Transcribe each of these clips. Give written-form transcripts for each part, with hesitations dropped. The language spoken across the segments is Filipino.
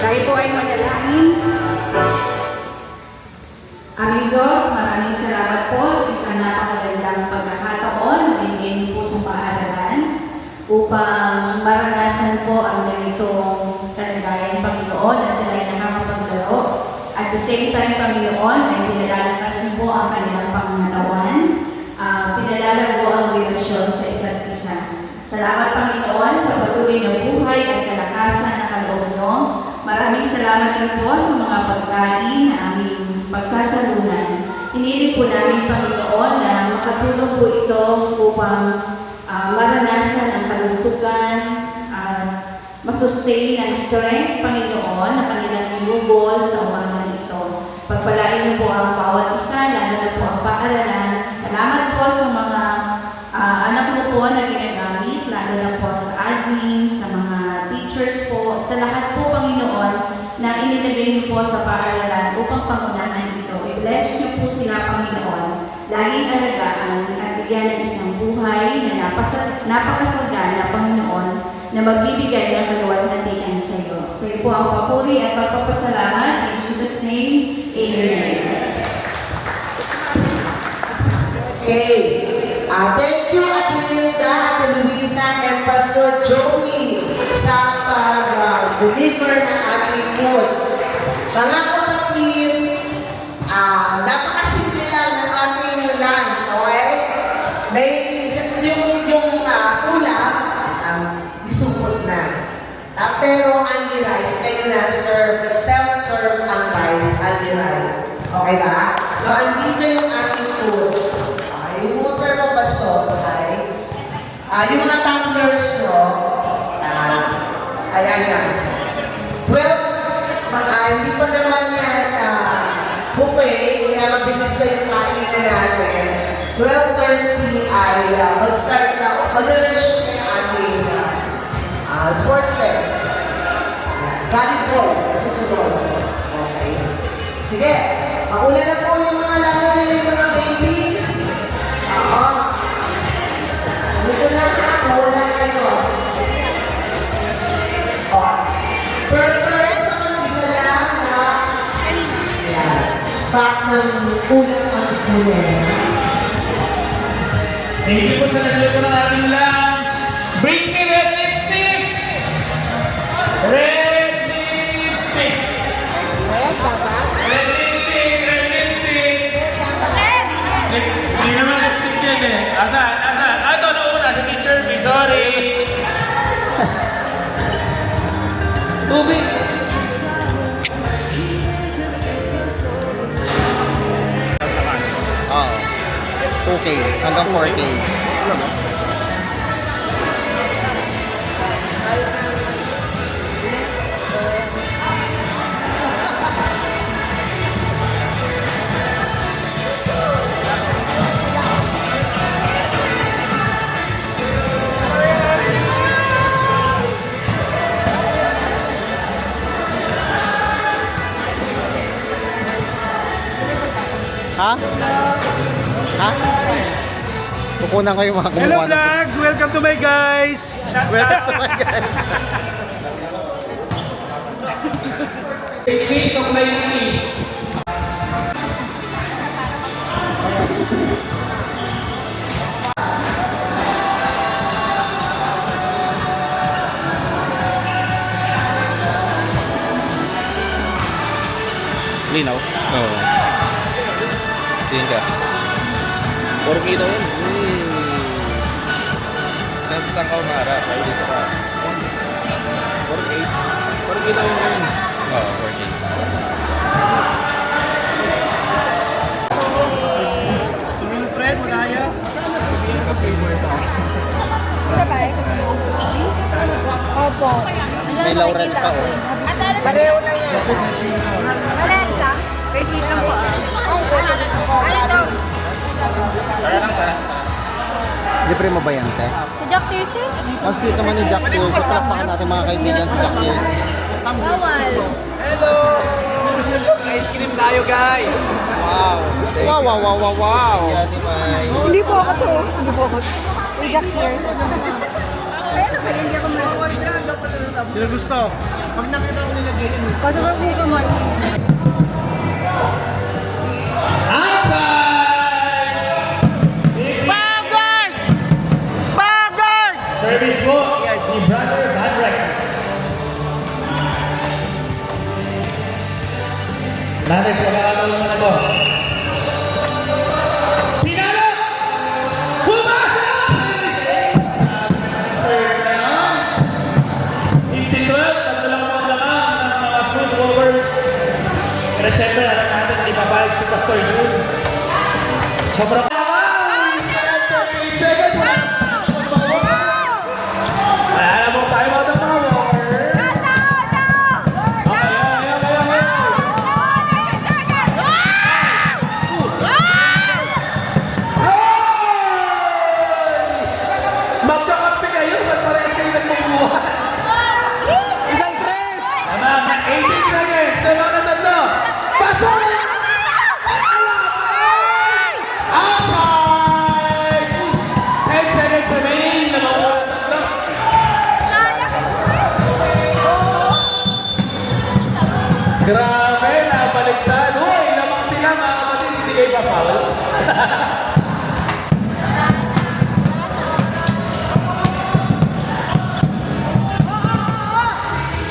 Tayo po ay manalangin. Aming Diyos, maraming salamat po sa isang napakagandang pagkakataon na binigay niyo po sa paaralan upang maranasan po ang ganitong kalagayan, Panginoon, na sila ay nakakapaglaro. At the same time, Panginoon, ay pinalalakas niyo po ang kanilang pangangatawan, pinalalago ang relasyon sa isa't isa. Salamat, Panginoon, sa patuloy na buhay at kalakasan na kaloob niyo. Maraming salamat din po sa mga pagkain na aming pagsasalunan. Hinihiling po namin, Panginoon, na makatulong po ito upang maranasan ang kalusugan at masustain ang strength, Panginoon, na kanilang inubol sa umaga nito. Pagpalain niyo po ang bawat isa, lalo na po ang paaralan. Salamat po sa mga anak mo po na ginagamit, lalo na po sa admin, sa mga teachers po, sa lahat po, Panginoon, na inilagay niyo po sa paaralan upang pangunahan ito. I-bless niyo po sila, Panginoon. Laging alagaan at bigyan ng isang buhay na napakasagana, Panginoon, na magbibigay ng kaluwalhatian sa iyo. So ito po ang papuri at pagpapasalamat. In Jesus' name, Amen. Okay. Thank you, Ate Linda, Ate Luisa, and Pastor Joey sa pag-deliver ng ating food. Mga kapatid, napakasimple lang ng ating lunch, okay? May yung ulam, isupot na. Pero only rice, kayo na serve, self-serve ang rice, only rice. Okay ba? So, andito yung ating food. Yung water mo, Pastor, ay, yung mga tumblers nyo, ayan yan. 12, hindi pa naman yan buffet, kaya mabilis na yung kain na natin. 12:30 ay mag-start na, mag-rush na yung ating sports fest. Volleyball, susunod. Okay. Sige, mauna na po yung mga lalo na yung mga babies. Oo. Dito na ako, wala kayo. Per person, isa lang na pack ng ulam ang kunin. Thank you po sa nagluto ng ating lunch. Bring me red lipstick! Red lipstick! Red lipstick! Red lipstick! Hindi naman lipstick yan eh. Asan? Asan? Ito nauna si Teacher B. Sorry. Tubig. Oo. 2K hanggang 4K. Ha? Ha? Kukunan ko yung mga Hello kumuha. vlog! Welcome to my guys! Welcome to my guys. Piece of my tea. Linaw? Oo. Tingin ka. 4K daw yun. Saan ka umarap? Ay, dito ka. 4K. 4K daw yun. Oo, 4K. Suming friend, malaya. Opo. May Laurel pa, oh. Pareho lang yan. Parehas lang? Guys, wait lang po. Ano ito? Libre mo ba yan, te? Si Jack Tirsi? Ang sweet naman ni Jack Tears. So, palakpakan natin mga kaibigan si Jack Tears. Bawal. Hello! Ice cream tayo guys! Wow! Wow, wow, wow, wow, wow! Hindi po ako to. Hindi po ako. Si Jack Tirsi. Kaya na ba? Hindi ako Sino gusto? Pag nakita ko nila ganyan. Kasi ba po kamay? Bagard! Bagard! Service po, ERG Brother Bandrex. Bandrex, pagkakataon mo na to. Pinalo! Pumasa! Serve na yun. 15-12, tatlo lang mga laman ng mga food rovers. Pero syempre, alam natin, hindi papayag si Pastor June. Sobrang alam mo tayo mga power. Magkakampi kayo, ba't parehas kayo nagmumuha? Isang tres! Tama, 18 seconds, sa mga tatlo. Pasok! Outside! 10 seconds remaining, namamuha ng tatlo. Grabe, nabaligtad. Uy, lamang sila mga kapatid, hindi kayo pa-foul.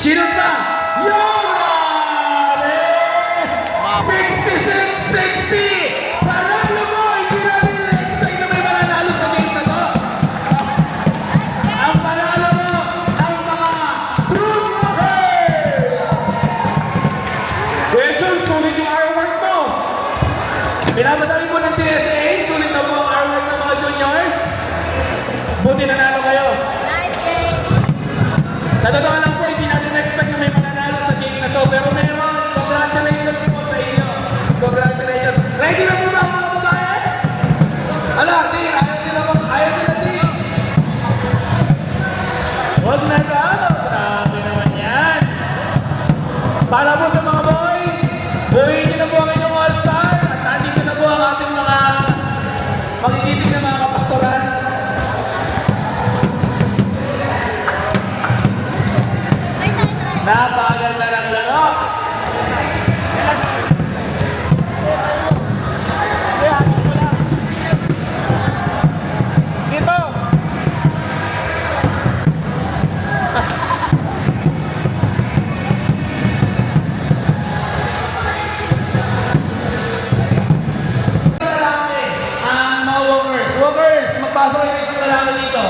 Sinot na! Grabe! 66-60! Panalo mo! Hindi natin na-expect na may mananalo sa game na to. Ang panalo mo, ang mga True Rockers! Kuya Jun, sulit yung artwork mo. Pinapasabi mo ng TSA, sulit na po ang artwork ng mga juniors. Buti nanalo kayo. Nice game! Sa totoo lang po, hindi natin expect na may mananalo sa game na to. Pero meron, congratulations po sa inyo. Congratulations. Ready na po ba mga babae? Ala, di, ayaw nila di. Huwag na gano. Grabe naman yan. Para po sa mga boys, buuin niyo na po ang inyong all-star. At nandito na po ang ating mga magigiting na mga kapastoran. Napakaganda ng laro. Dito. Ang mga walkers. Walkers, magpasok kayo sa lalaki dito.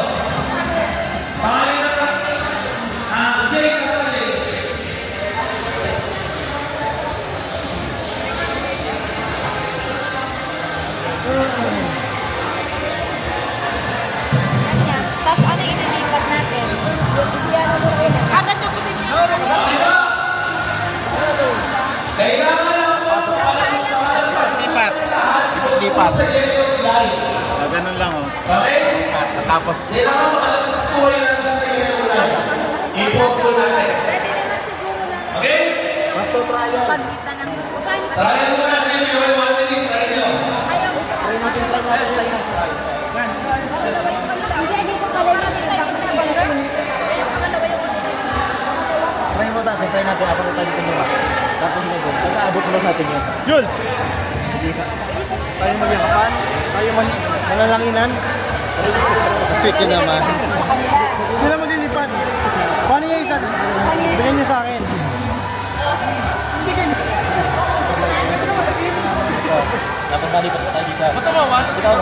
Pangalan na Jake Catholic. Tapos ano yung inilipat natin? Yung isiyan mo rin. Agad na position. Kailangan lang po Lipat. Lipat. Ah, ganun lang oh. Okay? Tapos, Kailangan makalabas po kayo lang sa inyo ulan. I-po natin. Pwede naman siguro lang. Okay? Basta trial. Pagkita ng... Try muna sa inyo. 1 minute. Try nyo. Ayaw. Hindi ko pala yung nabangga. Try mo dati, try natin. Abang tayo dito muna. Tapos na doon. Pagka-abot mo sa atin yun. Jules! Tayo magyakapan. Tayo manlalanginan. sweet yun naman. Sila maglilipat. Paano yung isa? Bigyan nyo sa akin. Dapat malipat tayo dito. Bitaw.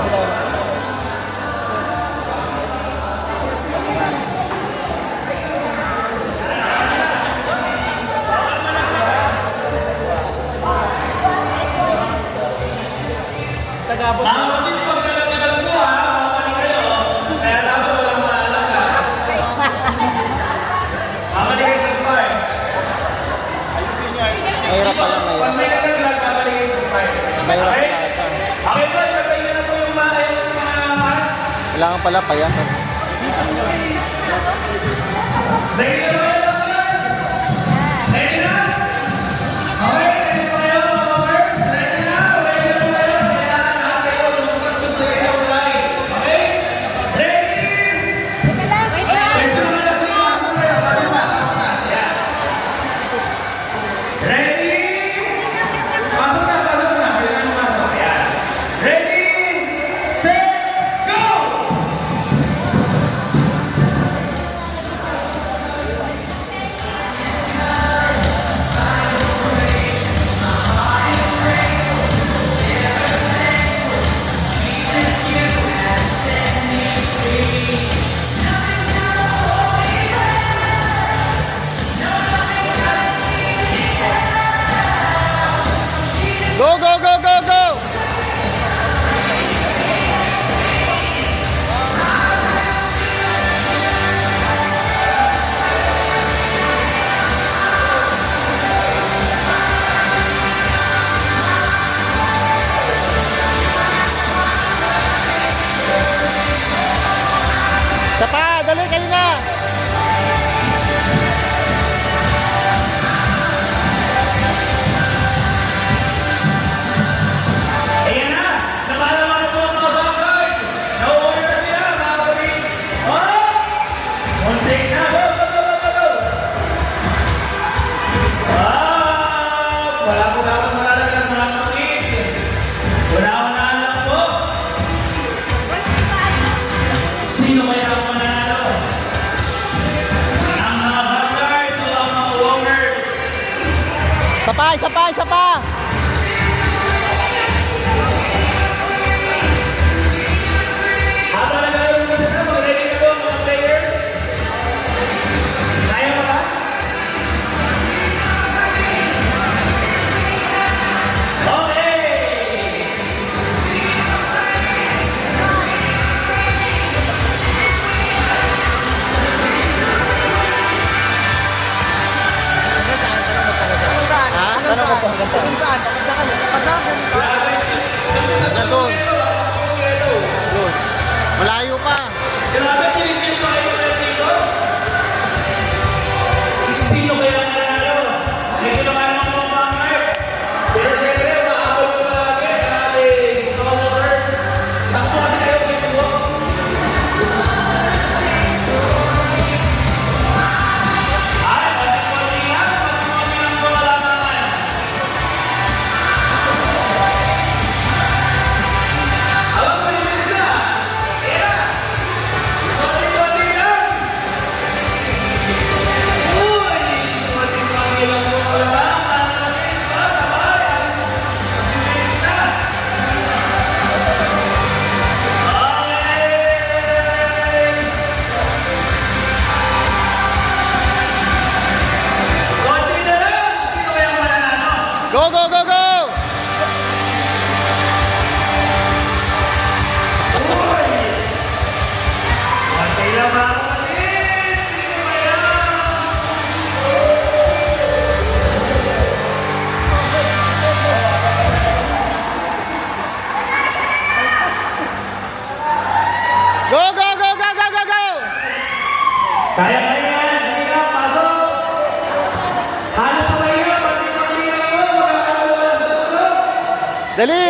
Nakapatid po ka lang naman po ha. Mamali kayo. Kaya dapat walang maalala. Mamali kayo sa spine. Mahirap pala, Pag mahirap. may naglag, mamali kayo sa spine. Mahirap Okay? pala. Okay po, patay na po yung mga Kailangan pala pa yan. Ready na ba kayo? Ready na? Okay, ready po kayo mga lovers? Ready na? Ready na po kayo? Kailangan lahat kayo lumabas dun sa inyong line. Okay? Ready? Teka lang. Wait lang. Pwede naman na sa inyo. pa, isa pa, isa pa. Habang nag-aaral ka sa mag-ready na po mga players. Kaya mo ba? Okay! Ha? Tanong mo po hanggang saan? Hanggang doon. Doon. Malayo pa. Grabe, chill-chill pa kayo mga chicos. Sino kaya ang nanalo? Medyo naman ang mga pangayot. Pero siyempre, maabot ko lagi ang ating promoters. Takbo kasi kayo kayo po. Ay, pati-pati lang po malaman. Alam mo, inis na. Kaya, pati-pati lang. Uy, pati-pati lang po malaman. Sabay. Inis na. Okay. Konti na lang. Sino kaya ang mananalo? Go, go, go, go! Konti lang mga kapatid. Sino kaya? Go, go, go, go, go, go, go! Kaya yan. Sige na, pasok. Halos sabay nyo. Pati-pati lang po. Magkakaroon sa tulog. Dali!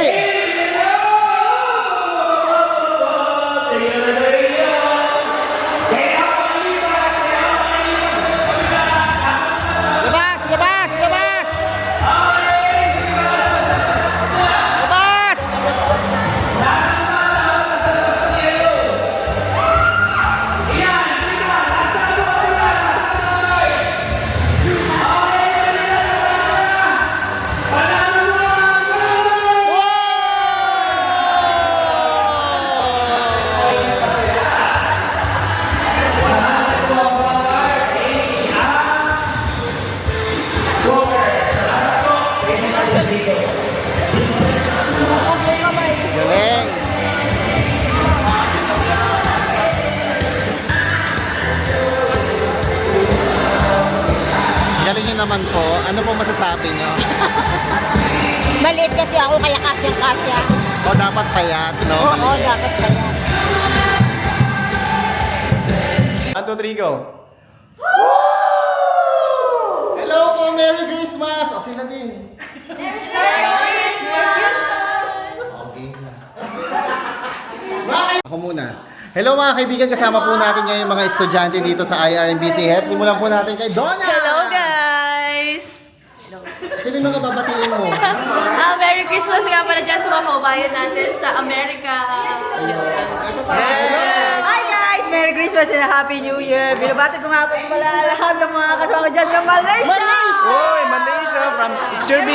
Labas, labas, labas! Labas! Galing! Galing nyo naman po. Ano po masasabi nyo? Maliit kasi ako, kaya kasyang-kasya. O dapat payat, no? Oo, dapat pa yan. 1, 2, 3, go. Hello po! Merry Christmas! O sila din. Okay. Ako muna. Hello mga kaibigan, kasama po natin ngayon yung mga estudyante dito sa IRMBC HEP. Simulan po natin kay Donna! Hello guys! Sino yung mga babatiin mo? Merry Christmas nga pala dyan sa mga kaubayan natin sa Amerika. Ito pa. Hi guys! Merry Christmas and Happy New Year! Binabati ko nga po pala lahat ng mga kasama ko dyan sa Malaysia! Oy, Malaysia from Picture B.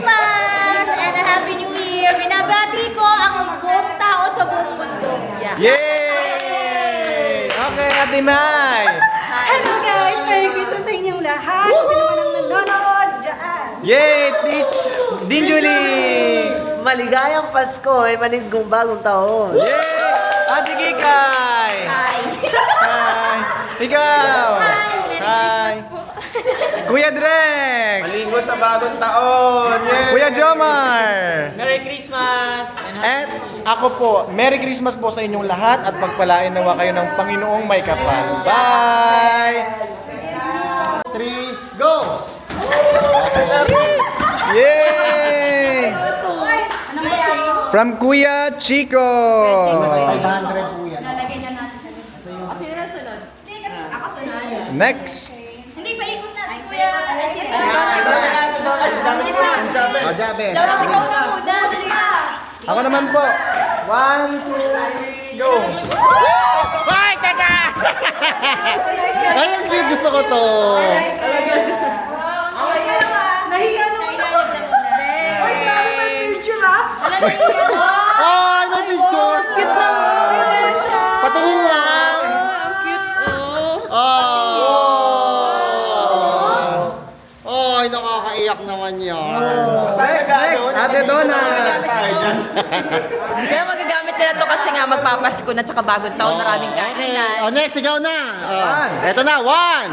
Christmas and a Happy New Year! Binabati ko ang buong tao sa buong mundo. Yay! Okay, Ate Mai. Hello guys! Merry Christmas sa inyong lahat! Sino man ang nanonood dyan? Yay! Teach Din Julie. Maligayang Pasko, manigong bagong taon. Yay! Ate Kikay. Hi! Hi. Ikaw. Hi. Kuya Drex. Maligos na bagong taon. Yay! Kuya Jomar. Merry Christmas! At ako po, Merry Christmas po sa inyong lahat at pagpalain nawa kayo ng Panginoong may kapal. Bye! 3, go! Yay! From Kuya Chico. 500 po yan. Lalagyan na natin. Sino na sunod? Ako sunod. Next. Hindi, paikot na. Kuya. O, Jabe. Ikaw na muna. Dali ka. Ako naman po. 1, 2, 3, go! Hoy, teka! Ay, ang cute. Gusto ko to. Nahiya naman Ay, may picture! Cute naman. Patingin lang! Ang cute, oh. Oh! Ay, nakakaiyak naman yan. Next, Ate Donna. Kaya magagamit nila to kasi nga magpapasko na tsaka bagong taon, maraming kainan. Oh, next, ikaw na. Oh. Eto na, 1.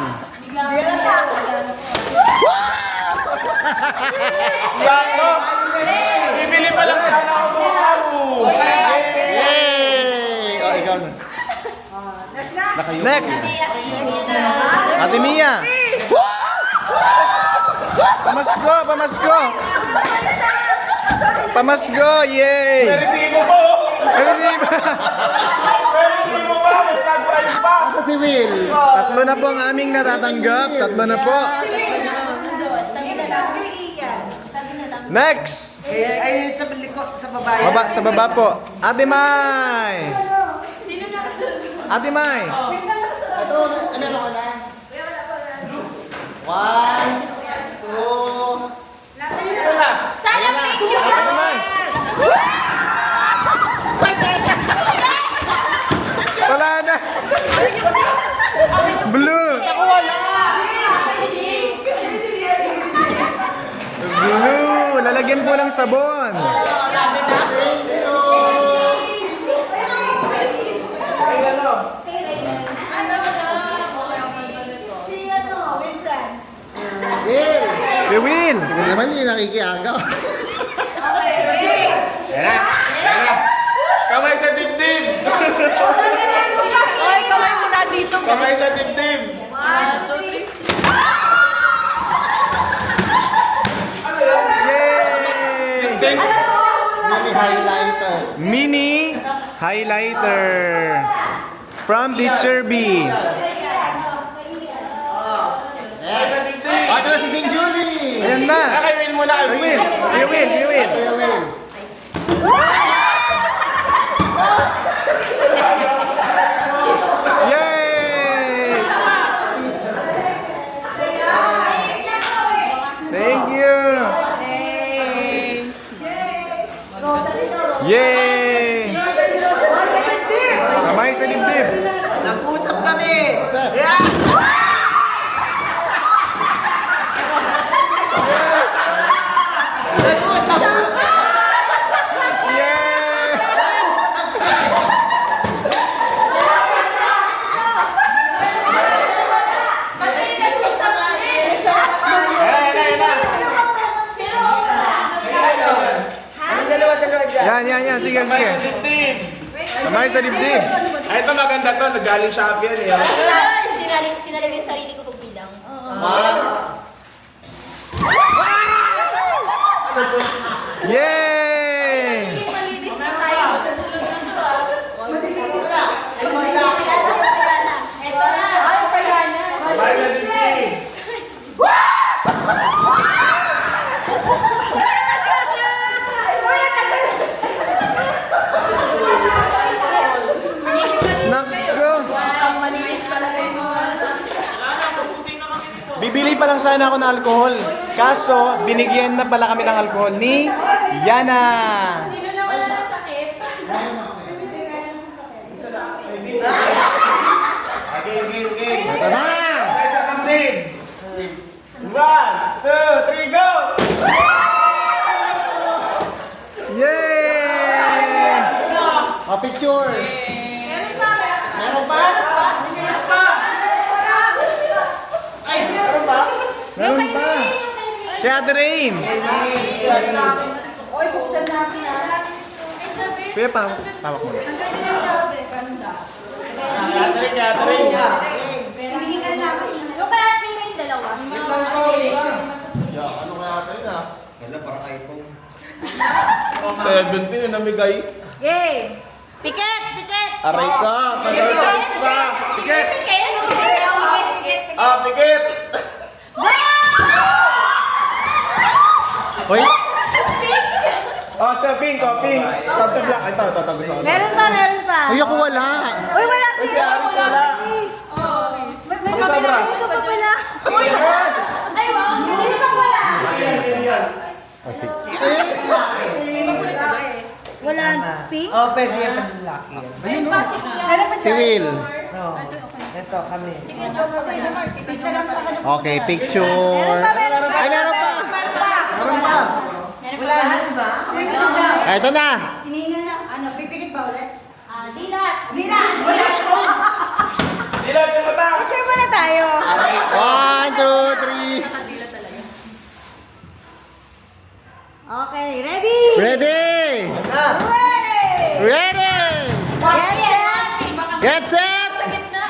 Sakto! Bibili pa lang sana ako bukas. Yay! Oh, ikaw na. Nakayuko. Next. Ate Mia. Pamasko, pamasko. Pamasko, yay! Resibo po! Resibo. Resibo pa! May nag-price pa! Asa si Will? Tatlo na po ang aming natatanggap. Tatlo na po. Next. Ayun sa likod, sa babae. Sa baba po. Ate Mai. Ate Mai. Ito, meron ko na. 1, 2, Sana thank you. Ate Mai. Wala na. Blue. Blue. Lalagyan po ng sabon. Will! We win. Will naman hindi nakikiagaw. Kamay sa dibdib! Oy, kamay mo na dito. Kamay sa dibdib! Yay! Mini highlighter. Mini highlighter from Teacher B. Oh, ito na si Ding Julie! Ayan na. Kay Will muna, kay We Will! win. We win. We win. Kuya Will. Yay! Thank you. Yay! Kamay sa dibdib. Nag-usap kami. Yeah. Nag-usap kami. Yay! Ang dalawa-dalawa dyan. Yan. Sige, sige. Dibdib! Kamay sa dibdib. Ay, ito maganda to. Nagaling Shopee yan eh. Sinalagay yung sarili ko pagbilang. Yay! Malinis na tayo. Sunod-sunod na to ah. Ito na. Ay, kaya na. Kamay sa dibdib! Nako! Malinis pala kayo mo. Bibili pa lang sana ako ng alcohol. Kaso, binigyan na pala kami ng alcohol ni Yana. Sino na wala ng takip? Okay. Ito na! Kamay sa dibdib! 1, 2, 3, go! Yay! Oh, picture! Meron pa? Meron pa. Kaya Ate Rain. Oy, buksan natin ah. Kuya, tawak mo. Catherine! Yung kaya pila yung dalawa. Ano kaya tayo na? Wala, parang iPhone. 17 yung namigay. Yay! Pikit! Pikit! Aray ka! Pasurprise pa! Pikit! Pikit! Ah, pikit! Hoy! Ah, sa pink, oh, pink. Sa black. Ito, gusto ko. Meron pa. Uy, ako wala! Uy, wala Si Aris wala. May sobra? ka pa pala. Ay, wow! Sino ba wala? Yan. Oh, sige. Pink? Oh, pwede yan panlalaki. Meron pa Si Will. Oh, ito kami. Okay, picture. Ay, meron pa. Wala na, di ba? Ay, ito na. Hinihina na. Ano, pipikit ba ulit? Dilat. Dilat! Dilat yung mata! Picture muna tayo. 1, 2, 3. Okay, ready? Ready! Ready! Ready! Get set! Get set!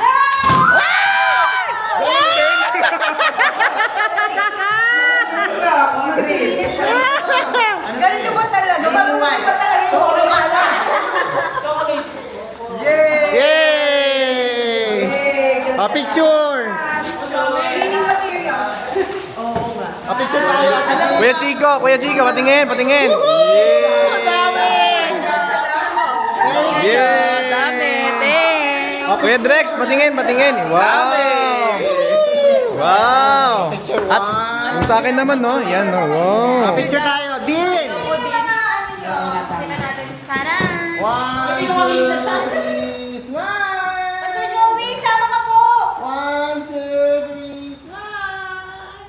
Ganito ba talaga? Malungkot ba talaga yung pumukala? Yay! A picture! Cleaning materials. A picture tayo. Kuya Chico, patingin, patingin. Yeah! Dami, Kuya Drex, patingin, patingin. Wow! Wow! At kung sa akin naman, no? Yan, no? A Wow! picture tayo. Din! Taran! 1, 2, 3, smile! Kasi Joey, sama ka po! 1, 2, 3, smile!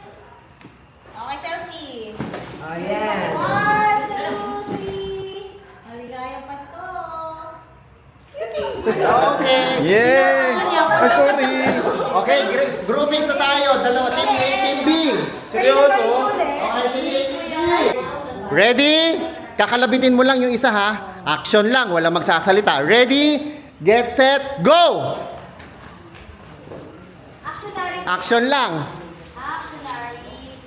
Okay, selfie. Ayan. 1, 2, 3. Maligayang Pasko. Okay. Yay! Ay, sorry. Okay, groupings na tayo. Dalawa, team A, team B. Seryoso? Okay, team A, team B. Ready? Kakalabitin mo lang yung isa ha. Action lang, walang magsasalita. Ready? Get set, go! Actionary. Action lang. Actionary.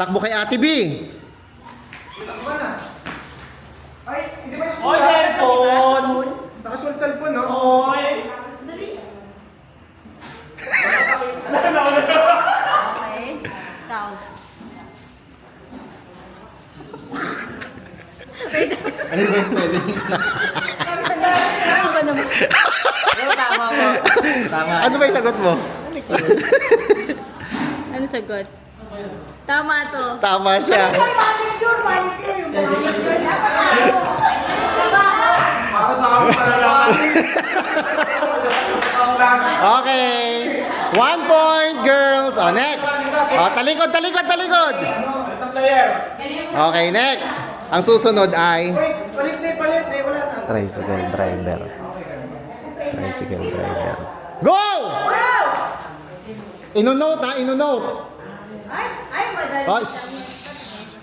Takbo kay Ate B. Oy, cellphone! Nakasul cellphone, no? Oy! Okay. Tao. Ano ba yung spelling? Iba naman. Pero tama mo. Tama. Ano ba yung sagot mo? Ano sagot? Tama to. Tama siya. Manicure, manicure. Yung manicure. Dapat tayo. Para sa kami para lang. Okay. 1 point, girls. Oh, next. Oh, talikod, talikod, talikod. Okay, next. Ang susunod ay Palit na, wala na. tricycle driver. Tricycle driver. Go! Ino-note ha, ino-note. Ay, madali. Oh,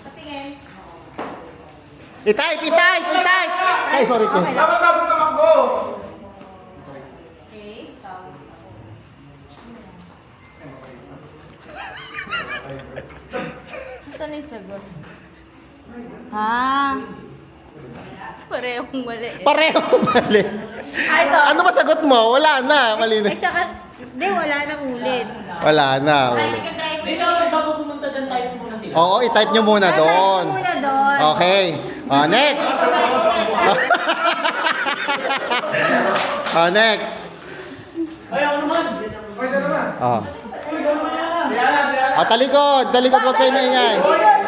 Patingin. i-type, i-type, i-type. Ay, sorry ko. Dapat bago tumakbo! Okay. Saan yung sagot? Ha? Parehong mali eh. Pareho mali. Ah, ito. Ano ba sagot mo? Wala na, mali na. Eh, siya ka... Hindi, wala nang ulit. Wala na. Wala. Bago pumunta dyan, type muna sila. Oo, i-type nyo muna doon. Type muna doon. Okay. Oh, next. Oh, next. Ay, ako naman. Oh. Oh, talikod. Talikod, huwag kayo maingay.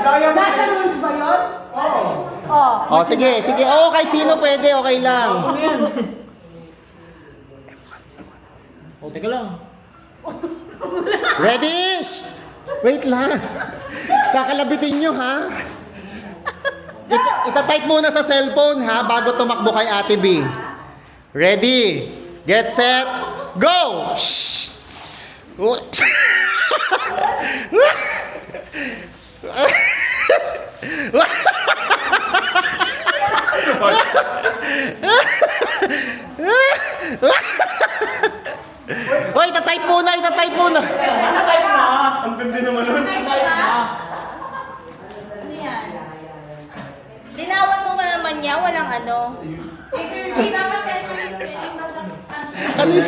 Nasa rules ba yun? Oo. Oh. Oh, sige, sige. Oo, kahit sino pwede, okay lang. O, teka lang. Ready? Shh! Wait lang. Kakalabitin nyo, ha? Ita-type muna sa cellphone, ha? Bago tumakbo kay Ate B. Ready? Get set, go! Shh! Hoy, ita-type muna, ita-type muna. Type na. Ang ganda naman nun. Ano yan? Linawan mo naman niya, walang ano. Ano yun?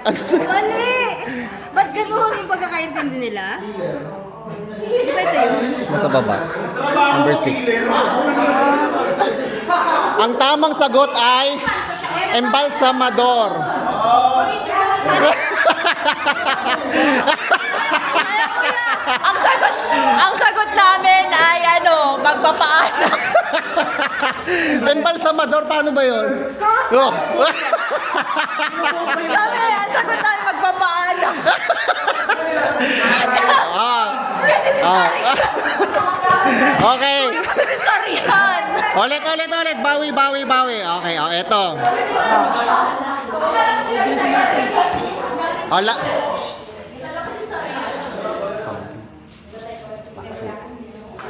Ano sa... Mali! Ba't ganoon yung pagkakaintindi nila? Di ba ito yun? Nasa baba. Number 6. Ang tamang sagot ay embalsamador. Ang sagot namin ay ano, magpapaalam. Embalsamador, paano ba yun? Oh. Sabi na yan, sagot tayo magpapaalam. Ah. Ah. Okay. Sorry yan. Ulit. Bawi. Okay, eto. Ala.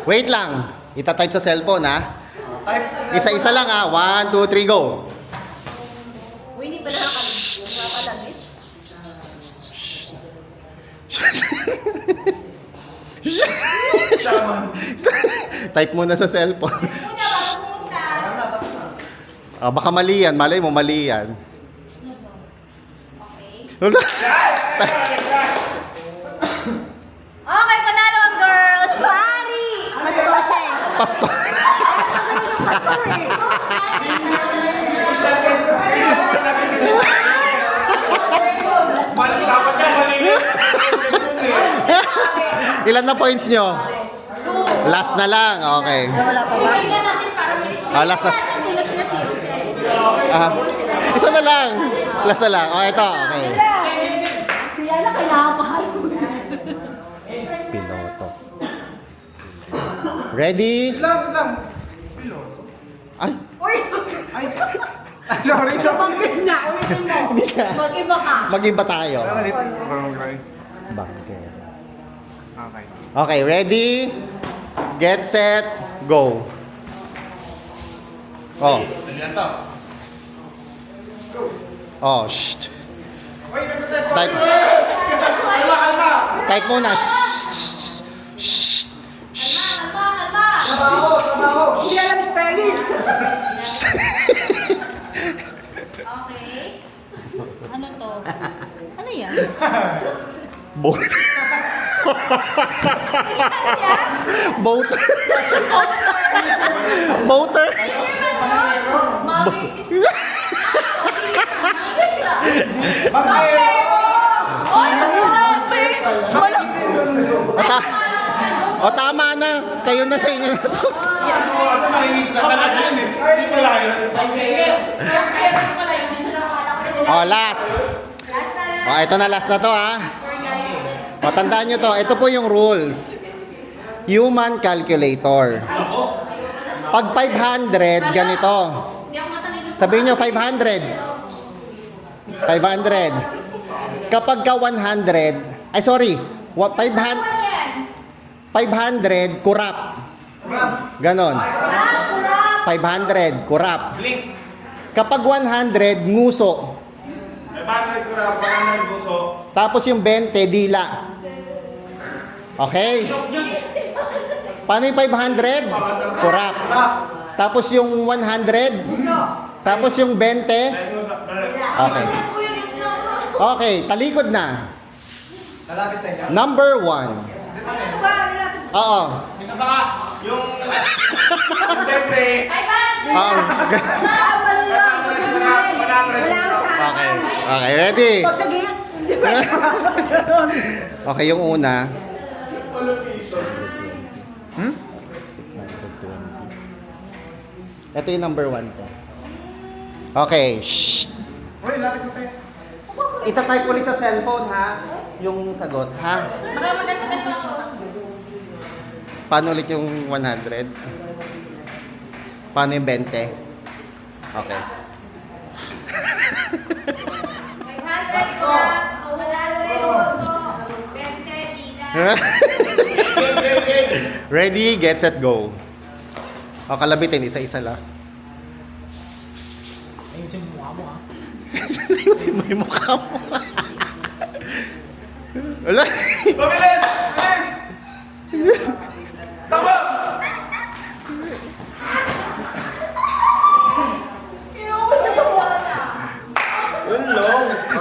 Wait lang. Ita-type sa cellphone, ha? Isa-isa lang, ha? 1, 2, 3, go. Uy, hindi pala nakakalagit. Type muna sa cellphone. Una, bago pumunta. Ah, baka mali yan. Malay mo, mali yan. Okay, panalo ang girls. Pari! Pastor siya eh. Pastor. Ilan na points nyo? Last na lang. Okay. Wala pa ba? Tingnan natin para may... Last na. Tulad sila zero. Ah, isa na lang. Last na lang. Oh, ito. Okay. Kaya na kailangan pa Piloto. Ready? Lang. Ay. Sorry. Ulitin mo. Mag-iba ka. Mag-iba tayo. Bunker. Okay, ready? Get set, go. Oh. Oh, shh. Type. Type muna. Shh. Hindi alam spelling. Okay. Ano to? Ano yan? Boat. Boater. Boater. O tama na. Kayo na sa inyo. O last. O ito na last na to ha. O tandaan nyo to. Ito po yung rules. Human calculator. Pag 500, ganito. Sabihin nyo 500. 500. Kapag ka 100, ay sorry, 500, kurap. Ganon. 500, kurap. Kapag 100, nguso. 500 kurap, 100 gusto. Tapos yung 20, dila. Okay? Paano yung 500? Kurap. Tapos yung 100? Tapos yung 20? Okay. Okay, talikod na. Lalapit sa inyo. Number 1. Oo. Isa pa nga, yung temple. Oo. Okay. Okay, ready? Okay, yung una. Ito yung number 1 ko. Okay. Shh. Uy, lapit mo tayo. Ita-type ulit sa cellphone ha. Yung sagot ha. Paano ulit yung 100? Paano yung 20? Okay. 500 ko lang. 100 20 Ready, get set, go. O, kalabitin, isa-isa lang. Ayusin mo mukha mo ha. Ayusin mo yung mukha mo. Wala. Pabilis! Bilis! Tama!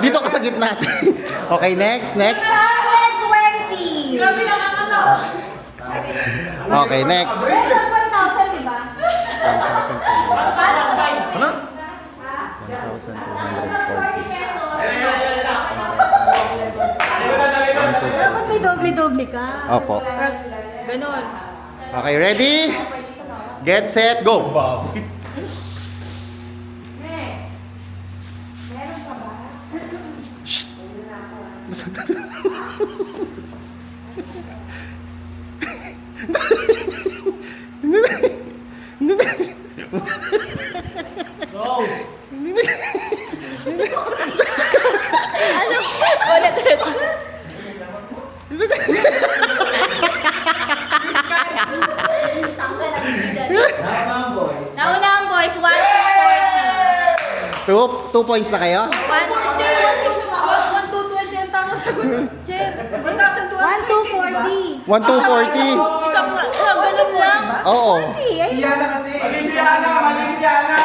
Dito ka sa gitna. Okay, next. 120. Grabe Okay, next. 1,000, di ba? Ano? 1,240. Dapat may doble-doble ka. Opo. Ganon. Okay, ready? Get set, go! Go! Ulit. Nauna ang boys, 1 2 points na kayo? 1 240. 1 220 ang tamang sagot. Jen. 1 240. 1 to 40? Isang ganun lang. Oo. Si Yana kasi. Mali si Yana.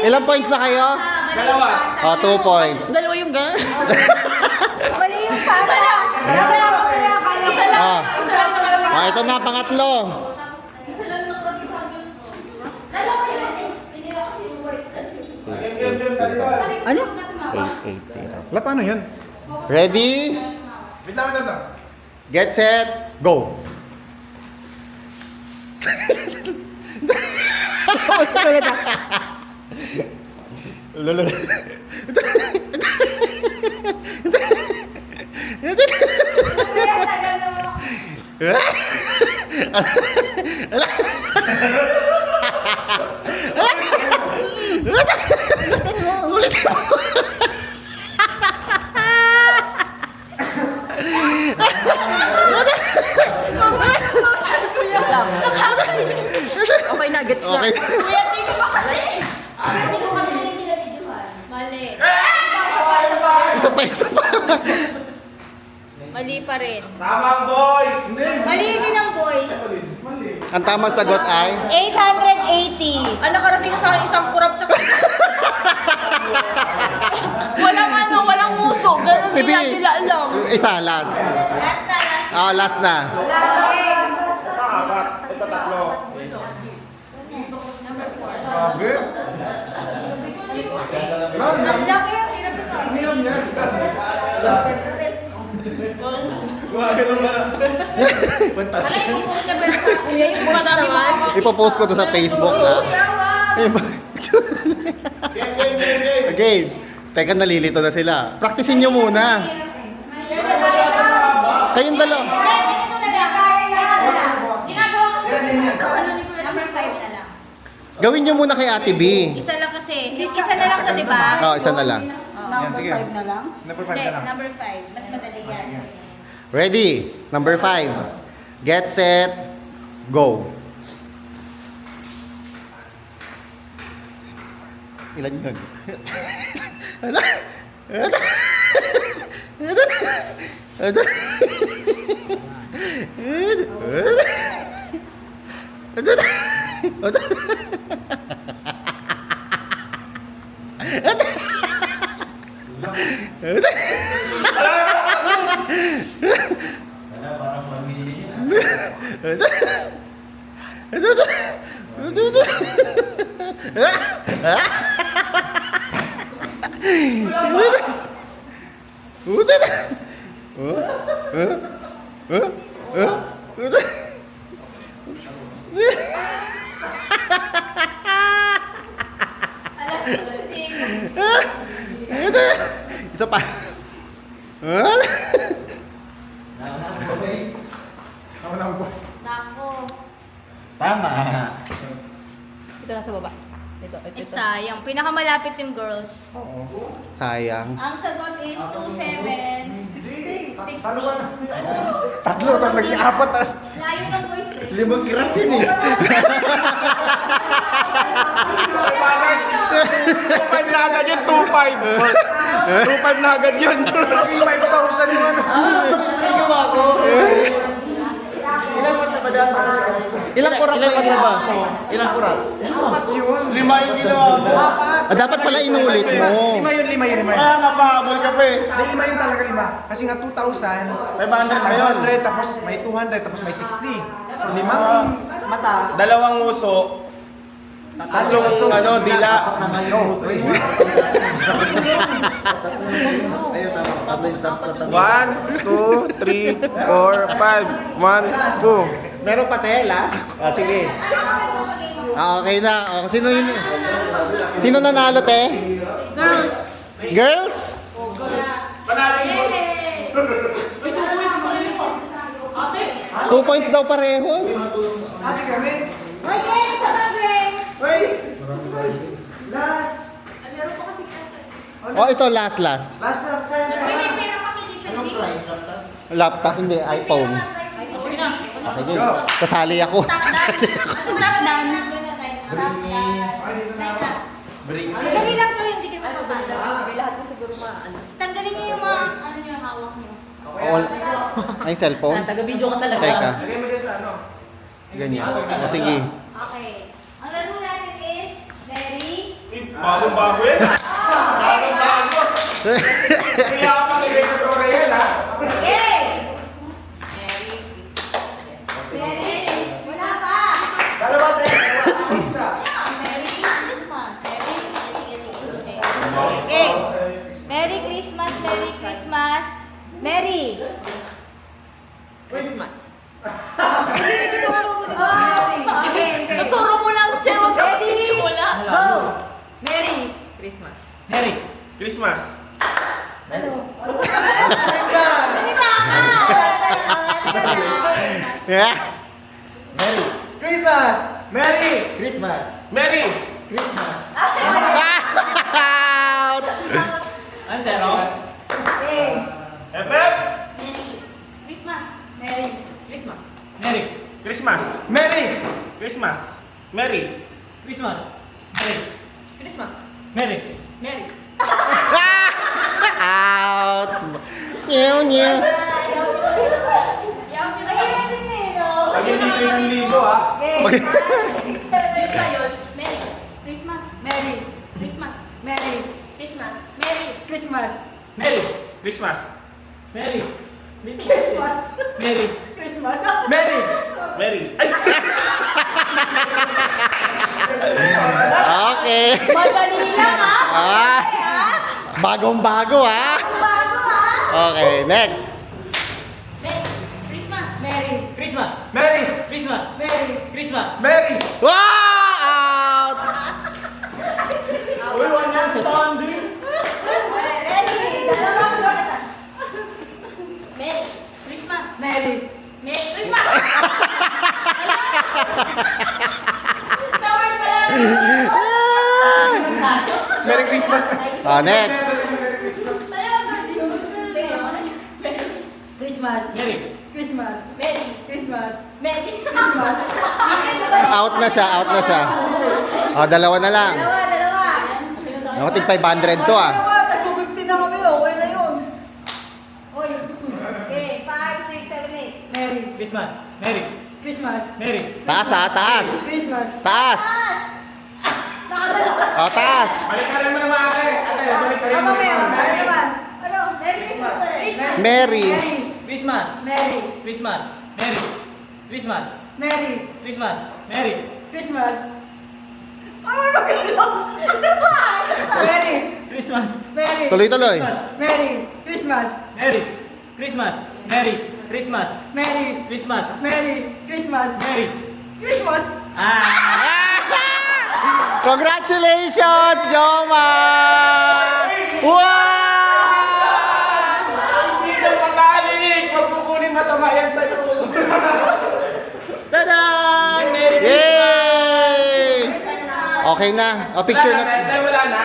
Ilang points na kayo? Dalawa. 2 points. Dalawa yung ganun. Mali yung isa lang. Isa lang. Ah. Isa lang. Ito na, pangatlo. Isa lang nakragisagan ko. Dalawa yun. Hindi na kasi yung voice. Ano? 880. Wala, paano yan? Ready? Wait lang. Get set, go! Lolo. Okay na, gets na. Okay. Kuya, sige ba kasi? Hindi ko kami yung kinabidyohan. Mali. Isa pa. Mali pa rin. Tamang boys. Mali din ang voice. Ang tamang sagot ay? 880. Ah, nakarating na sa akin isang kurap tsaka... walang muso. Ganun Hindi. nila lang. Isa, last. Last na. Last na. Ito tatlo. Grabe. Ang laki ang hirap ito. Hiram yan. Ganun ba na? Madami naman. Ipopost ko to sa Facebook na. Okay. Teka, nalilito na sila. Practicein nyo muna. Kayong dalawa. Ito na lang. Ginagawa ko. Ano ni Kuya? Number 5 na lang. Gawin nyo muna kay Ate B. Isa lang kasi. Isa na lang to, di ba? Oo, isa na lang. Number 5 na lang. Number 5 Hindi, na lang. number 5. Mas madali yan. Ready? Number 5. Get set, go. Ilan yun? Isa pa. Nako. Tama. Ito na sa baba. Ito. Sayang. Pinakamalapit yung girls. Sayang. Ang sagot is 27. 60. Tatlo, tapos naging apat, tapos Layo ng voice eh. limang kirap yun eh. 2.5 na agad yun, 2.5. 2.5 na agad yun. Naging 5,000 yun. Ilang kurap na ba? Ilang kurap? Lima yung ginawa mo. Dapat pala inulit mo. Lima yun. Ah, mapahabol ka pa eh. May lima yun talaga, lima. Kasi nga 2,000, 500 na yun. 500, tapos may 200, tapos may 60. So limang mata. Dalawang uso. Tatlong dila. One, two, three, four, five. 1, 2. Meron pa tela? Ah, sige. Okay na. Oh, sino nanalo, te? Girls. Girls? Wait, 2 points pa rin po. Ate? 2 points daw parehos. Okay, isa pa, Glenn. Oh, ito last. May pera pa hindi siya Laptop, hindi, iPhone. Sige na. Okay, guys. Kasali ako. Madali lang to, hindi kayo mapapala. Sige, lahat na siguro maano. Tanggalin niyo yung mga, ano niyo, hawak niyo. Ay, cellphone? Taga-video ka talaga. Teka. Ganyan. O, sige. Okay. Ang laro natin is very... Bago-bago yan ha. Bago-bago. Kaya ka paligay na Dora yan ha. Okay! Very... Wala pa! Dalawa tayo. Isa. Merry Christmas. Okay. Merry Christmas, Merry Christmas. Merry. Christmas. Tuturo mo lang, Chen. Huwag ka magsisimula. Go! Merry Christmas. Mary. Christmas. Yeah. Christmas! Merry! Christmas. Merry. Out! Ano, zero? Okay. Efek. Merry Christmas. Merry Christmas. Mary. Christmas. Merry. Christmas. Christmas. Mary. Christmas. Mary. Merry. Out! Nyew. Ayun din eh, no? Pag hindi ko isang libo ha. Okay. Merry Christmas. Merry Christmas. Merry Christmas. Merry Christmas. Mary. Christmas. Mary. Christmas. Mary. Christmas. Merry. Merry. Ay! Okay. Madali lang ha? Bagong-bago, ha? Bago ha? Okay, next. Merry Christmas. Merry. Christmas. Merry. Christmas. Merry. Christmas. Merry. Wow! Out! Uy, one man standing. Ready? Dalawang ulit. Merry Christmas. Merry. Merry Christmas. Summer pa lang. Merry Christmas. Oh, next. Christmas. Mary. Christmas. Merry Christmas. Merry Christmas. Out na siya. Oh, dalawa na lang. Dalawa. Ako, tig 500 to, ah. Dalawa, tag-250 na kami, okay na yun. Oy, Okay, 5, 6, 7, 8. Merry. Christmas. Mary. Christmas. Mary. Taas, ha? Taas. Christmas. Taas. Oh, taas. Balik ka rin mo naman ate. Ate, balik ka rin mo Ano naman. naman? Ano? Merry Christmas. Mary. Christmas. Merry. Christmas. Mary. Christmas. Merry. Christmas. Mary. Christmas. Ano na gano'n? Merry. Christmas. Merry. Tuloy-tuloy. Christmas. Merry. Christmas. Mary. Christmas. Mary. Christmas. Merry. Christmas. Merry. Christmas. Mary. Christmas. Congratulations, Joma! Wow! Hindi na matalik. Magkukunin masama yan sa'yo. Tada! Merry Christmas! Yay! Okay na. O, picture na. Wala na.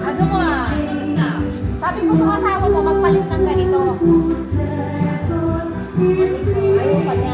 Aga mo ah. Sabi ko sa asawa mo, magpalit ng ganito. Ayaw pa niya.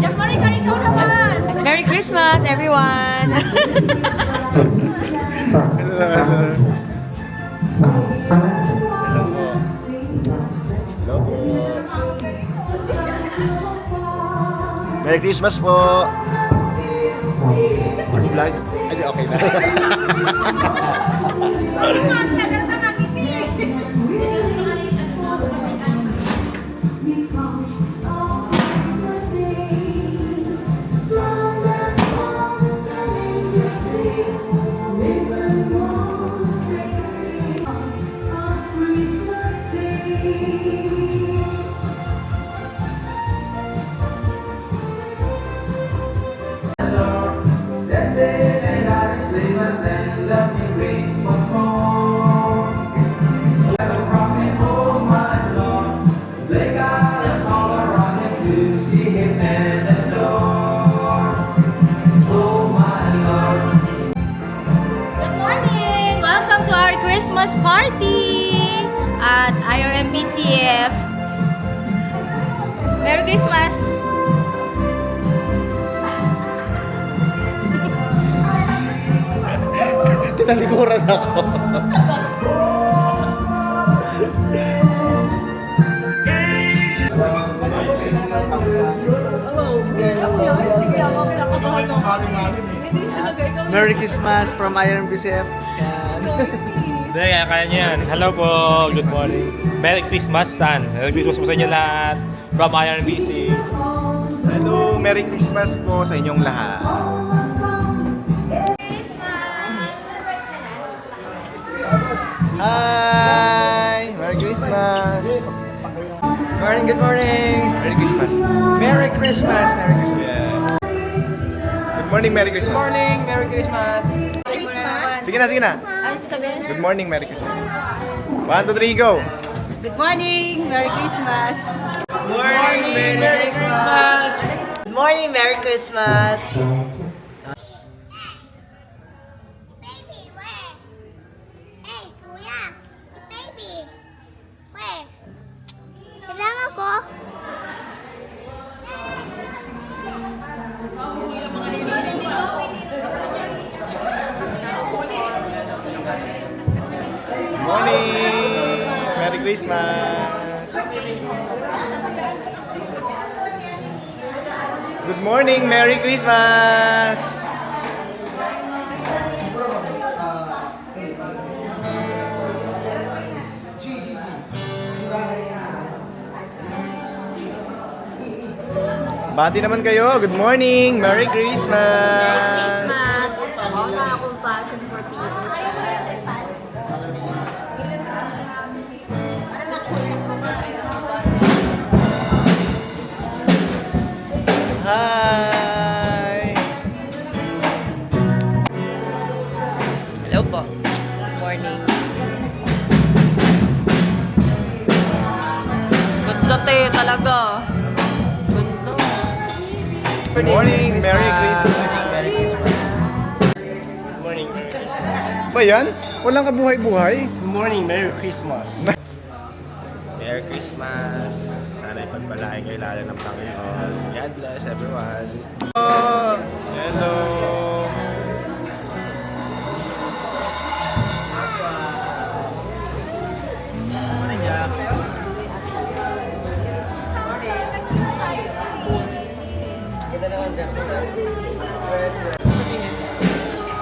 Jack Marie, ikaw naman! Merry Christmas, everyone! Hello po. Hello po. Merry Christmas po! Ako vlog? Ay, okay na. Tagal na ngiti. Good morning! Welcome to our Christmas party at IRMBCF. Merry Christmas! Tinalikuran ako. Merry Christmas from Iron BCF. Hindi, kaya niyo yan. Hello po, good morning. Merry Christmas, San. Merry Christmas po sa inyo lahat. From IRBC. Hello! Merry Christmas po sa inyong lahat. Hi! Merry Christmas! Morning, good morning. Merry Christmas! Merry Christmas. Merry Christmas. Yeah. Good morning, Merry Christmas! Morning, Merry Christmas. Christmas? Sige na, sige na! Ano sasabihin? Good morning, Merry Christmas! 1, 2, 3, go! Good morning! Merry Christmas! Morning, Merry Christmas! Good morning! Merry Christmas! Baby, where? Hey, kuya! Baby! Where? Kailangan ko? Morning! Merry Christmas! Good morning! Merry Christmas! Bati naman kayo. Good morning! Merry Christmas! Christmas! Wala akong passion for peace. Hi! Hello po. Good morning. Ganda talaga. Ganda. Good morning! Merry Christmas! Good morning, Merry Christmas. Ba yan? Walang kabuhay-buhay? Good morning, Merry Christmas. Merry Christmas. Sana ipagpalain kayo lalo ng Panginoon. God bless everyone. Oh, hello!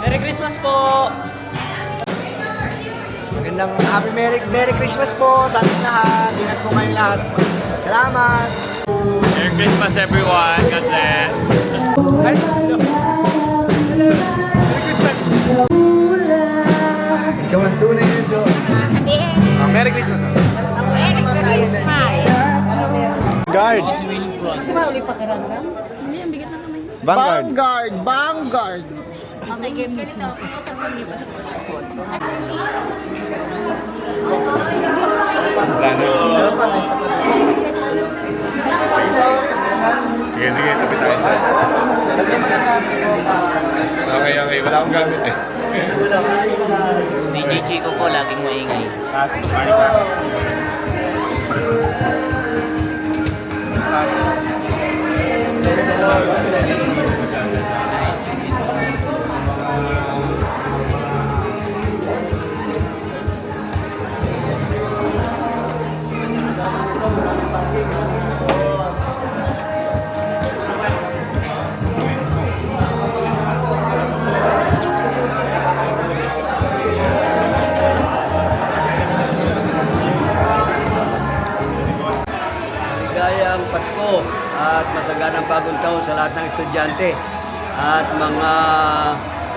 Merry Christmas po. Magandang Merry Christmas po sa ating lahat. Ingat po kayong lahat. Salamat. Merry Christmas everyone. God bless. Merry Christmas! Ikaw ang tunay na Diyos. Merry Christmas! Merry Christmas! Guard! Kasi mauli pakiramdam? Vanguard! Vanguard! May game mismo. Sige, sige. Tapit tayo. Okay, okay. Wala akong gamit eh. DJ Chico po, laging maingay. Taas, kumari pa. Christmas. Bless the Lord. Maligayang Pasko at masaganang bagong taon sa lahat ng estudyante at mga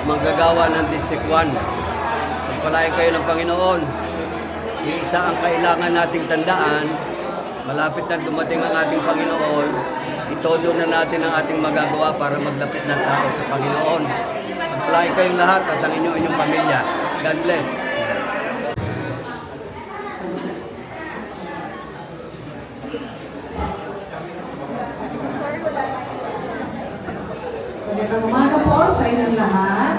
manggagawa ng District 1. Pagpalain kayo ng Panginoon. Yung isa ang kailangan nating tandaan, malapit na dumating ang ating Panginoon, itodo na natin ang ating magagawa para maglapit ng tao sa Panginoon. Pagpalain kayong lahat at ang inyong pamilya. God bless. Magandang umaga po sa inyong lahat.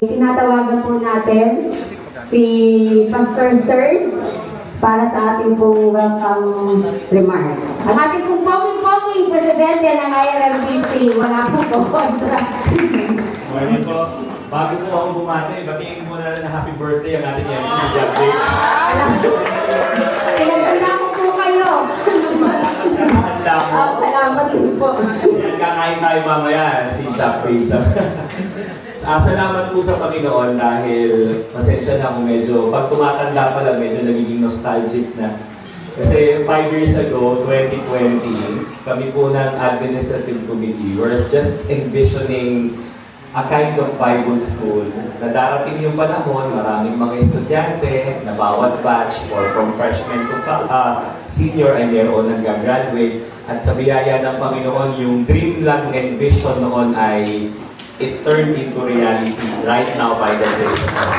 Tinatawagan po natin si Pastor Third para sa ating pong welcome remarks. Ang ating pong poging presidente ng IRMBC, wala po kontra. Morning po. Bago po ako bumati, batiin mo na lang na happy birthday ang ating MC Jack Day. Pinaganda ko po kayo. Handa mo. Salamat din po. Kakain tayo mamaya, si Jack Day. Salamat po sa Panginoon dahil pasensya na kung medyo, pag tumatanda pa lang, medyo nagiging nostalgic na. Kasi 5 years ago, 2020, kami po ng Administrative Committee were just envisioning a kind of Bible school na darating yung panahon, maraming mga estudyante na bawat batch or from freshman to senior ay meron nag-graduate at sa biyaya ng Panginoon, yung dream lang and vision noon ay it turned into reality right now by the grace of God.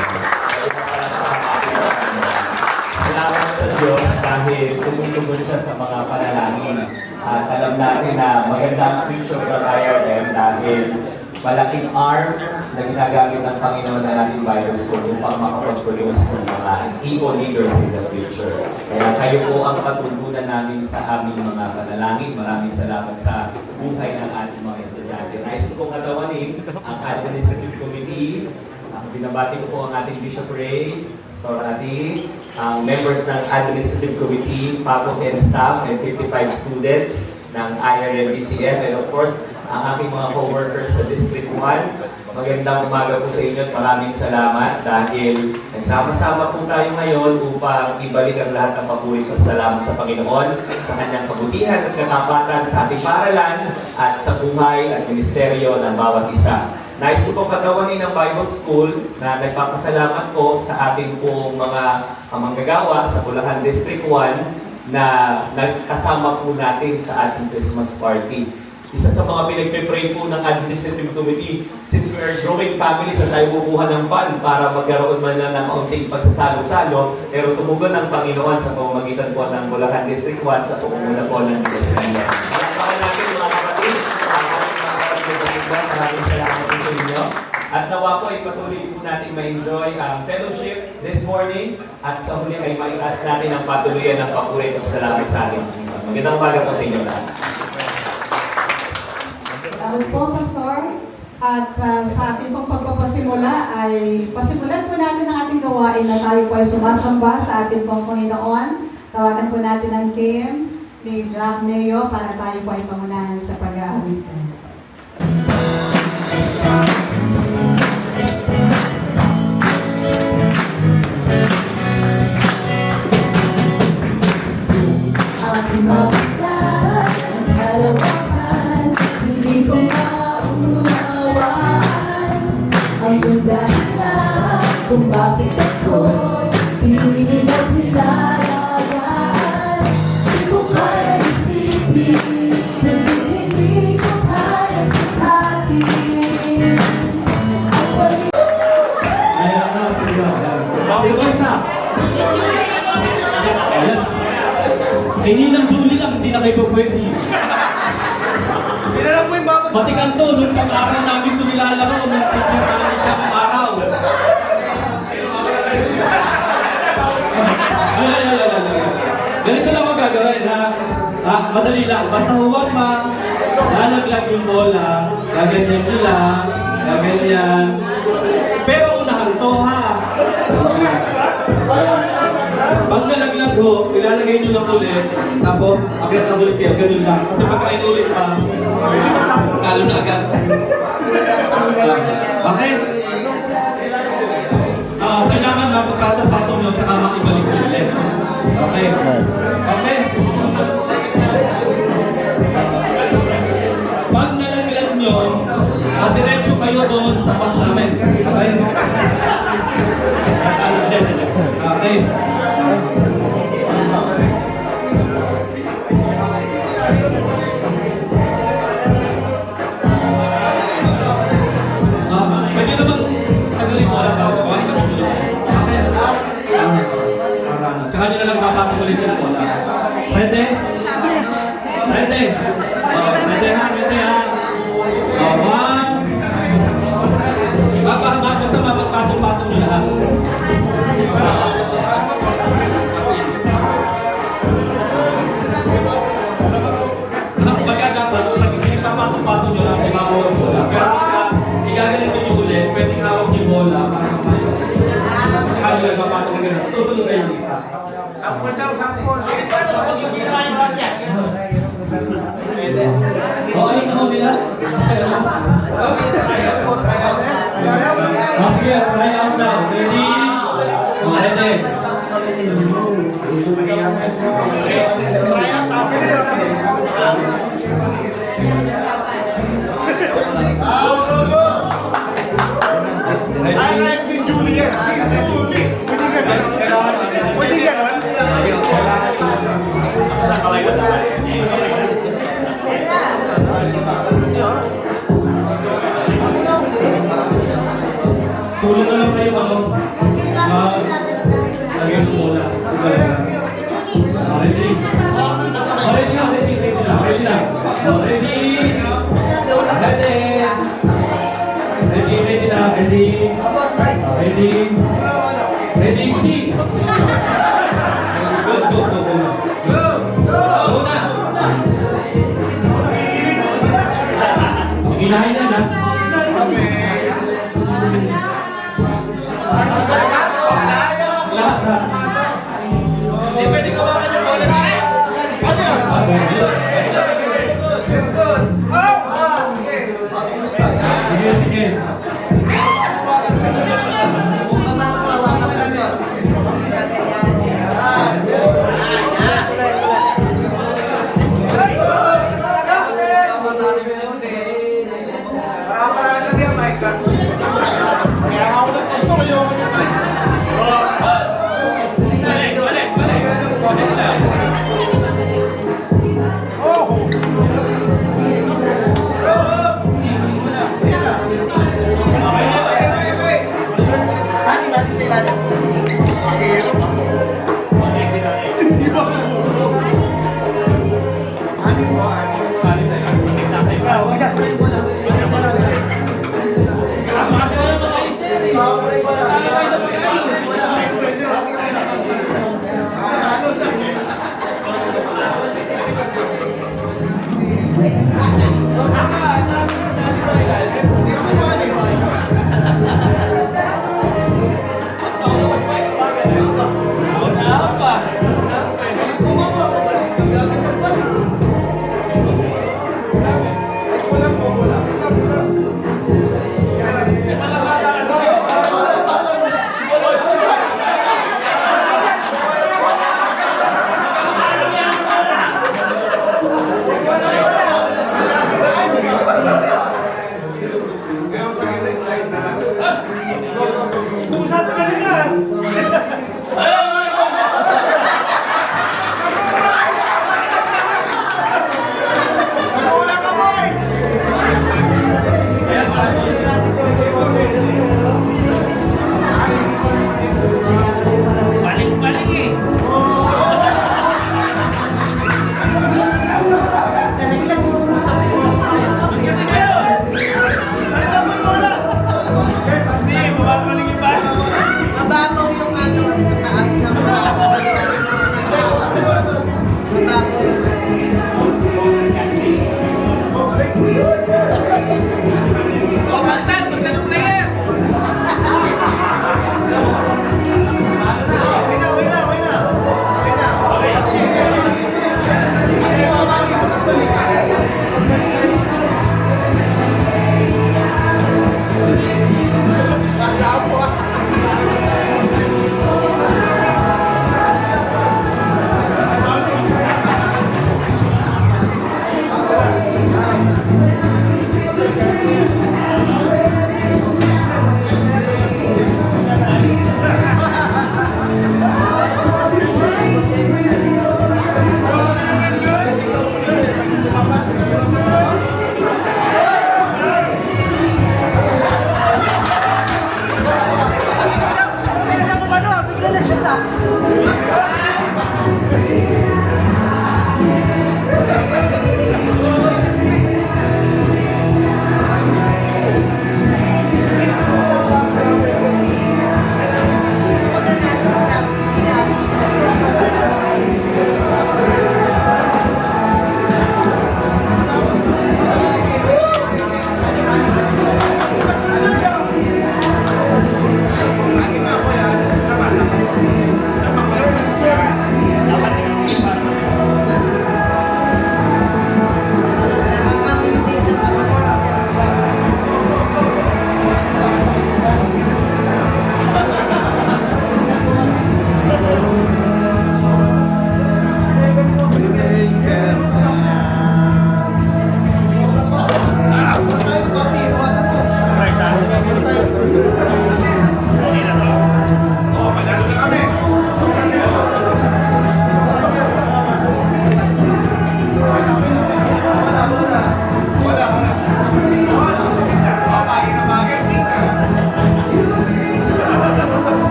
Salamat sa Diyos dahil tumutugon siya sa mga panalangin. At alam natin na maganda ang future ng IRM dahil malaking arm na ginagamit ng Panginoon na nating Bible School upang makapag-produce ng mga people leaders in the future. Kaya kayo po ang katugunan namin sa aming mga panalangin. Maraming salamat sa buhay ng ating mga estudyante. Nais ko pong katawanin ang Administrative Committee. Binabati ko po ang ating Bishop Ray, Storati, ang members ng Administrative Committee, Papo and staff, and 55 students ng IRM-BCM, and of course, ang aking mga co-workers sa District 1. Magandang umaga po sa inyo at maraming salamat dahil nagsama-sama po tayo ngayon upang ibalik ang lahat ng papuri at salamat sa Panginoon sa kanyang kabutihan at katapatan sa ating paaralan at sa buhay at ministeryo ng bawat isa. Nais ko po katawanin ng Bible School na nagpapasalamat po sa ating pong mga manggagawa sa Bulacan District 1 na nagkasama po natin sa ating Christmas party. Isa sa mga pinagpe-pray po ng Administrative Committee, since we are growing families at tayo bubuhan ng fund para magkaroon man lang ng kaunting pagsasalo-salo, pero tumugon ng Panginoon sa pamamagitan po ng Bulacan District 1 sa pumumula po ng Diyos Kanya. Palakpakan natin mga kapatid, ang ating mga kapatid, maraming salamat po sa inyo. At nawa po ay patuloy po natin ma-enjoy ang fellowship this morning at sa huli ay maitas natin ang patuloyan ng papuri at salamat sa ating Panginoon. Magandang umaga po sa inyo lahat. Salamat po, Pastor. At sa ating pong pagpapasimula ay pasimulan po natin ang ating gawain na tayo po ay sumasamba sa ating pong Panginoon. Tawagan po natin ang team ni Jack Mayo para tayo po ay pangunahan sa pag-aawitan. Ating mabasal, ang kalawakan, hindi ko maunawaan ang dahilan kung bakit ako'y hindi na nilalaan. Di ko kaya isipin, hindi ko kaya sasabihin. Hindi lang duli lang, hindi na kayo pwede. Sila lang po yung babag Matikan to, nung pag-araw namin ito nilalaro, nung teacher namin isang araw. Ganito lang ang gagawin, ha? Madali lang. Basta huwag lalaglag yung bola. Gaganyan nyo lang. Gaganyan. Pero unahan to, ha? Pag nalaglag ho, ilalagay nyo lang ulit. Tapos, akyat na ulit kayo. Ganun lang. Kasi pagka inulit pa, talo na agad. Okay? Kailangan mapagpatong-patong nyo tsaka makibalik nyo ulit. Okay? Okay? Pag nalaglag nyo, diretso kayo doon sa box namin. Okay? Okay? Pwede naman tagalin mo lang ako. Bawal ka nyo. Tsaka nyo na lang papatong ulit yung bola. Pwede? Pwede? Pwede ha? Pwede ha? One. Basta mapagpatong-patong nyo lahat. Pagka dapat, pag pinagpapatong-patong nyo lang, may mawawag bola. Pero pagka igaganito nyo ulit, pwedeng hawak nyo bola para kamayo. Saka nyo lang papatong nyo lang. Susunod kayo yung isa. Sampol daw, sampol. Yung ginawa yung rocket. Ano na ho nila? Okay, try out now. Ready? Ready? Try out I like the Juliet. Pwede ganon? Tulong na lang kayo, ano? Lagyan mo muna. Ready? Ready na, ready na. Ready na. Ready? Ready na, ready. Ready? Ready, see? Go, go, go, go. Go! Go na! Inahin na na. Hindi pwede kawakan yung bola niya. Sige, sige.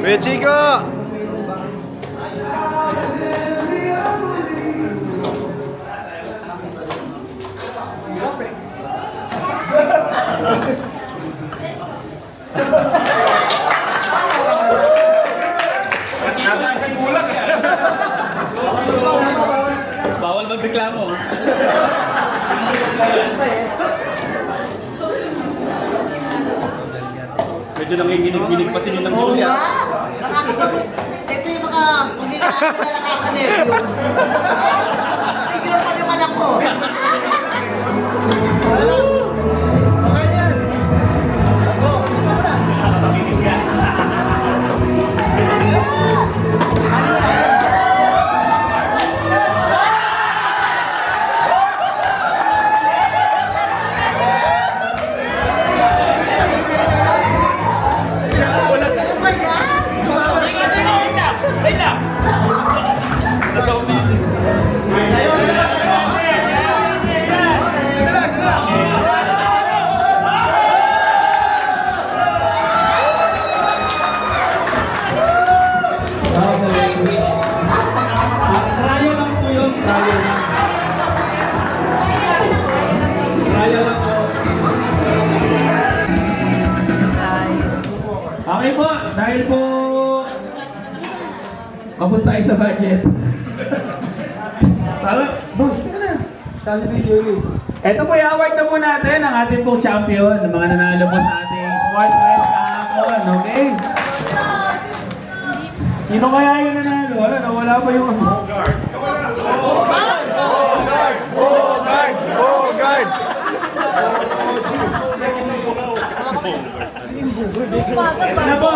Kuya Chico! Bawal magreklamo. Medyo nanginginig-ginig pa sila ng Julia. Ito yung mga pagkakaalam na nakaka-nervous. Siguro pa naman ako. Okay yan. Go, isa mo na. Trial lang po yun. Trial lang. Trial lang po. Okay po, dahil po kapos tayo sa budget. Tara, boss, teka na. Tali video ulit. Ito po i-award na po natin ang ating pong champion, ng mga nanalo po sa ating Smart Friends kahapon, okay? Sino kaya yung nanalo? Wala, nawala pa yung Guard! Guard! Ano po?